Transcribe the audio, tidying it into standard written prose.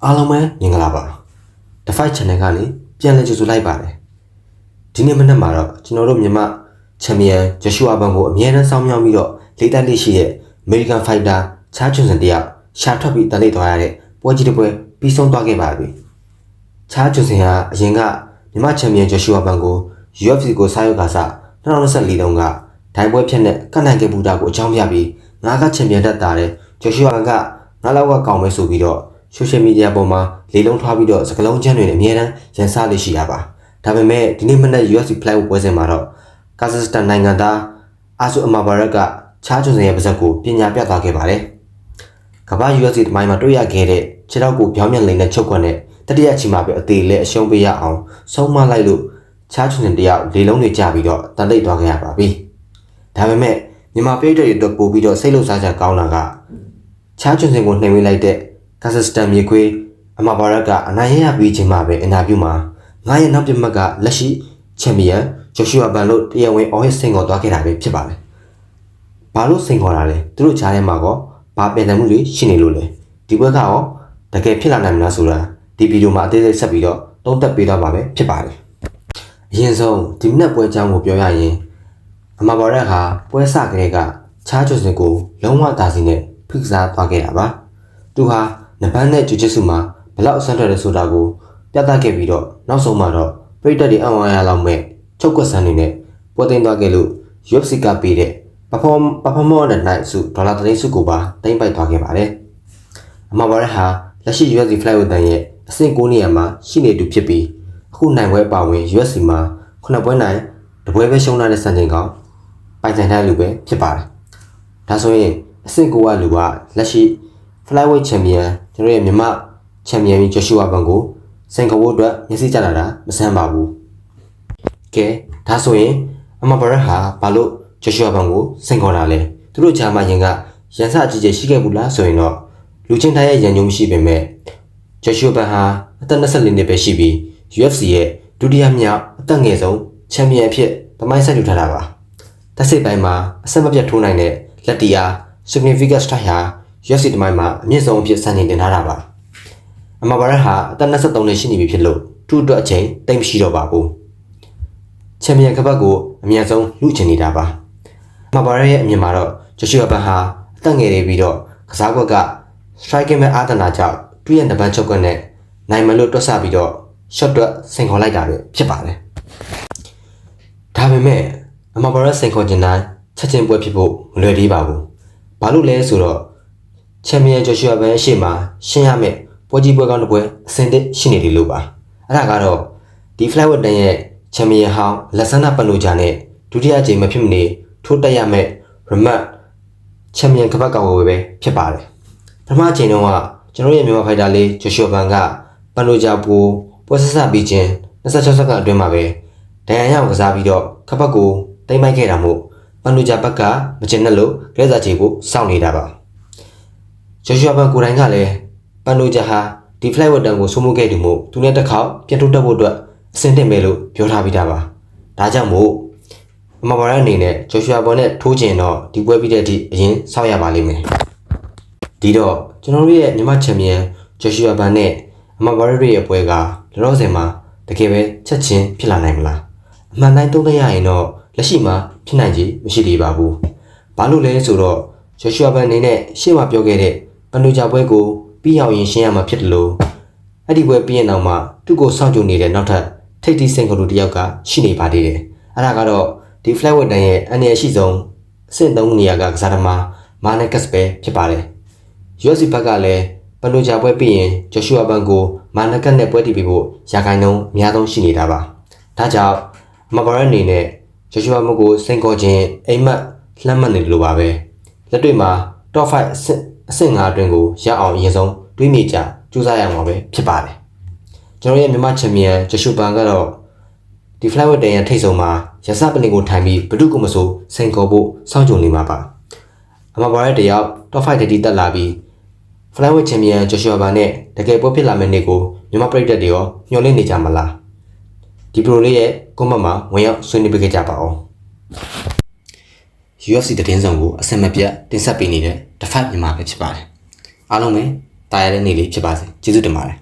အားလုံးပဲမြင်ကြလားပါ The Fight Channel ကနေပြန်လည်ကြိုဆိုလိုက်ပါတယ်ဒီနေ့မနက်မှာတော့ကျွန်တော်တို့မြန်မာချန်ပီယံဂျေရှူအာဘန်ကိုအမြဲတမ်းစောင်းမြောင်းပြီးတော့လေးတက်လေးရှိတဲ့ American Fighter ချားချွန်စင်တယောက်ရှာထွက်ပြီးတန်လေးသွားရတဲ့ပွဲကြီးတစ်ပွဲပြီးဆုံးသွားခဲ့ပါပြီချားချွန်စင်ဟာအရင်ကမြန်မာချန်ပီယံဂျေရှူအာဘန်ကို UFC ကိုစားရုပ်ကစား2024တုန်းကဒိုင်ပွဲဖြတ်နဲ့ကတ်နိုင်ခဲ့ပူတာကိုအကြောင်းပြပြီးငါကချန်ပီယံတက်တာတဲ့ဂျေရှူအာဘန်ကငါလောက်ကကောင်းမဲဆိုပြီးတော့social media ပေါ်မှာလေလုံးထွားပြီးတော့စကလုံးချမ်းတွေနဲ့အများတန်းရန်စားလေးရှိရပါဒါပေမဲ့ဒီနေ့မနက် UFC Flight ပွဲစဉ်မှာတော့ကာဇက်စတန်နိုင်ငံသားအာဆူအမာဘာရက်ကချားချွန်စင်ရဲ့ပါဇက်ကိုပညာပြသခဲ့ပါတယ်ကမ္ဘာ UFC တမိုင်းမှာတွေ့ရခဲ့တဲ့ခြေထောက်ကိုပြောင်းပြန်လိမ့်တဲ့ချုပ်ကွက်နဲ့တတိယချီမှာပဲအသေးလဲအရှုံးပေးရအောင်ဆုံးမလိုက်လို့ချားချွန်စင်တယောက်လေလုံးတွေကျပြီးတော့တန်တိတ်သွားခဲ့ရပါပြီဒါပေမဲ့မြန်မာပြည်တွေအတွက်ပို့ပြီးတော့စိတ်လှုပ်ရှားကြကောင်းတာကချားချွန်စင်ကိုနှိမ်ဝေးလိုက်တဲ့ကာဇက်စတန်မြေခွေးအမာဘာရက်ကအနိုင်ရပြီးချင်းမှာပဲအင်တာဗျူးမှာငါရဲ့နောက်ပြမက်ကလက်ရှိချန်ပီယံဂျိုရှူအာဘန်လို့တရားဝင်အော်ဟစ်စင်ခေါ်သွားခဲ့တာပဲဖြစ်ပါတယ်။ဘာလို့စင်ခေါ်တာလဲသူတို့ကြားထဲမှာကောဘာပြန်တယ်မှုတွေရှိနေလို့လဲဒီဘက်ကရောတကယ်ဖြစ်လာနိုင်မလားဆိုတာဒီဗီဒီယိုမှာအသေးစိတ်ဆက်ပြီးတော့သုံးသပ်ပေးသွားပါမယ်ဖြစ်ပါတယ်။အရင်ဆုံးဒီမနက်ပွဲအကြောင်းကိုပြောရရင်အမာဘာရက်ဟာပွဲစကလေးကချားချွန်စင်ကိုလုံးဝတာစီနဲ့ဖိကစားသွားခဲ့တာပါ။သူဟာနပန်းနဲ့ဂျူဂျစ်ဆူမှာဘလောက်အဆန်းထွက်တယ်ဆိုတာကိုပြသခဲ့ပြီးတော့နောက်ဆုံးမှာတော့ပရိသတ်တွေအံ့ဩရလောက်မဲ့ချုပ်ကွက်ဆန်းနေနဲ့ပွဲသိမ်းသွားခဲ့လို့ UFC ကပေးတဲ့ Performer of the Night ဆုဒေါ်လာ3ဆုကိုပါသိမ်းပိုက်သွားခဲ့ပါတယ်။အမဘာရဟာလက်ရှိ UFC Flyweight တန်ရဲ့အဆင့်9နေရာမှာရှိနေသူဖြစ်ပြီးအခုနိုင်ပွဲပါဝင် UFC မှာ9ပွဲနိုင်တပွဲပဲရှုံးလာတဲ့စံချိန်ကောင်ပိုင်ဆိုင်တဲ့လူပဲဖြစ်ပါတယ်။ဒါဆိုရင်အဆင့်9ကလူကလက်ရှိFlyweight Champion ကျွန်တော်ရဲ့မြန်မာချန်ပီယံဂျိုရှူအာဘန်ကိုစင်ကာပူအတွက်မျက်စိကျလာတာမဆန်းပါဘူး။ကဲဒါဆိုရင်အမဘာရက်ဟာဘာလို့ဂျိုရှူအာဘန်ကိုစင်ခေါ်တာလဲသူတို့ဂျာမန်ရင်ကရန်စအကြီးကျယ်ရှိခဲ့ဘူးလားဆိုရင်တော့လူချင်းတိုင်းရဲ့ရန်ညုံမရှိပေမဲ့ဂျိုရှူအာဘန်ဟာအသက်24နှစ်ပဲရှိပြီး UFC ရဲ့ဒုတိယမြောက်အသက်ငယ်ဆုံးချန်ပီယံအဖြစ်သမိုင်းဆက်ယူထားတာပါ။တက်စိတ်ပိုင်းမှာအဆက်မပြတ်ထိုးနိုင်တဲ့လက်တီယာ significant strike ဟာ UFC တမိုင်းမှာအမြင့်ဆုံးအဖြစ်စံချိန်တင်ထားတာပါအမဘာရက်ဟာအသက်23နှစ်ရှိနေပြီဖြစ်လို့သူ့အတွက်အချိန်တိတ်မရှိတော့ပါဘူးချန်ပီယံကပတ်ကိုအများဆုံးလူချင်နေတာပါအမဘာရက်ရဲ့အမြင်မှာတော့ဂျိုရှူအာဘန်ဟာအသက်ငယ်နေပြီးတော့ကစားကွက်က striking မဲ့အာသနာကြောင့်သူ့ရဲ့နံပါတ်ချုပ်ကွက်နဲ့နိုင်မလို့တွက်ဆပြီးတော့ shot တွက်ဆင်ခေါ်လိုက်တာပဲဖြစ်ပါတယ်ဒါပေမဲ့အမဘာရက်ဆင်ခေါ်ခြင်းတိုင်းချက်ချင်းပွဲဖြစ်ဖို့မလွယ်သေးပါဘူးဘာလို့လဲဆိုတော့ချန်ပီယံဂျိုရှူအာဘန်ရဲ့ရှေ့မှာရှင်းရမယ့်ပွဲကြီးပွဲကောင်းတစ်ပွဲအဆင့်တစ်ရှိနေတယ်လို့ပါအဲ့ဒါကတော့ဒီ Flyweight တန်ရဲ့ချန်ပီယံဟောင်းလက်ဆန္ဒပန်လိုဂျာနဲ့ဒုတိယအကြိမ်မဖြစ်မနေထိုးတက်ရမယ့်ရမတ်ချန်ပီယံကပတ်ကောင်ဝယ်ပဲဖြစ်ပါတယ်ပထမအချိန်တုန်းကကျွန်တော်ရဲ့မြန်မာဖိုက်တာလေးဂျိုရှူဘန်ကပန်လိုဂျာကိုပွဲဆက်ဆက်ပြီးချင်း26စက္ကန့်အတွင်းမှာပဲဒဏ်ရာရအောင်ကစားပြီးတော့ကပတ်ကိုတိမ့်မိုက်ခဲ့တာမို့ပန်လိုဂျာဘက်ကမကျင်နဲ့လို့ကလေးစားချေကိုစောင့်နေတာပါဂျိုရှူဘန်ကိုယ်တိုင်ကလည်းပန်လိုဂျာဟာဒီ Flyweight တန်ကိုဆုံးမခဲ့သူမို့သူနဲ့တစ်ခေါက်ပြန်ထုတ်တက်ဖို့အတွက်အဆင်သင့်ပဲလို့ပြောထားပြီးသားပါဒါကြောင့်မို့အမဘာရက်အနေနဲ့ဂျိုရှူဘန်နဲ့ထိုးကျင်တော့ဒီပွဲပြီးတဲ့အထိအရင်စောင့်ရပါလိမ့်မယ်ဒီတော့ကျွန်တော်တို့ရဲ့မြန်မာချန်ပီယံဂျိုရှူဘန်နဲ့အမဘာရက်ရဲ့ပွဲကလောလောဆယ်မှာတကယ်ပဲချက်ချင်းဖြစ်လာနိုင်မလားအမှန်တိုင်းသုံးသပ်ရရင်တော့လက်ရှိမှာဖြစ်နိုင်ကြီးမရှိသေးပါဘူးဘာလို့လဲဆိုတော့ဂျိုရှူဘန်အနေနဲ့ရှေ့မှာပြောခဲ့တဲ့ပန်လိုဂျာပွဲကိုပြီးအောင်ရင်ရှင်းရမှာဖြစ်တယ်လို့အဲ့ဒီပွဲပြီးရင်တော့မှသူ့ကိုစောင့်ကြိုနေတဲ့နောက်ထပ်ထိပ်သီးစင်ကလူတယောက်ကရှိနေပါသေးတယ်အဲ့ဒါကတော့ဒီ Flyweight တန်ရဲ့အနေအရှိဆုံးအဆင့်3နေရာကကစားသမားမာနက်ကစ်ပဲဖြစ်ပါတယ် UFC ဘက်ကလည်းပန်လိုဂျာပွဲပြီးရင်ဂျိုရှူအာဘန်ကိုမာနက်ကတ်နဲ့ပွဲတီးပြီးဖို့ရာခိုင်နှုန်းအများဆုံးရှိနေတာပါဒါကြောင့်မဘာရက်အနေနဲ့ဂျိုရှူအာဘန်ကိုစင်ခေါ်ခြင်းအိမ်မက်လှမ်းမှတ်နေတယ်လို့ပါပဲလက်တွေ့မှာ top 5အဆင့်5အတွင်းကိုရအောင်အရင်ဆုံးတွေးမိကြကြိုးစားရမှာပဲဖြစ်ပါတယ်ကျွန်တော်ရဲ့မြန်မာချန်ပီယံဂျိုရှူဘန်ကတော့ဒီ Flyweight တန်ရဲ့ထိတ်ဆုံးမှာရစပလင်ကိုထိုင်ပြီးဘယ်သူကမဆိုစင်ခေါ်ဖို့စောင့်ကြုံနေမှာပါအမဘာရက်တယောက် top 5တတိတက်လာပြီး Flyweight ချန်ပီယံဂျိုရှူဘန်နဲ့တကယ်ပွဲဖြစ်လာမယ့်နေ့ကိုမြန်မာပြည်သက်တွေရောညှော်လင့်နေကြမလားဒီပရိုလေးရဲ့ကွန်မန့်မှာဝင်ရောက်ဆွေးနွေးပေးကြပါအောင် UFC သတင်းဆောင်ကိုအစင်မပြတ်တင်ဆက်ပေးနေတဲ့ The Fight မြန်မာပဲဖြစ်ပါတယ်အားလုံးပဲ တာယာတဲ့နေ့လေးဖြစ်ပါစေကျေးဇူးတင်ပါတယ်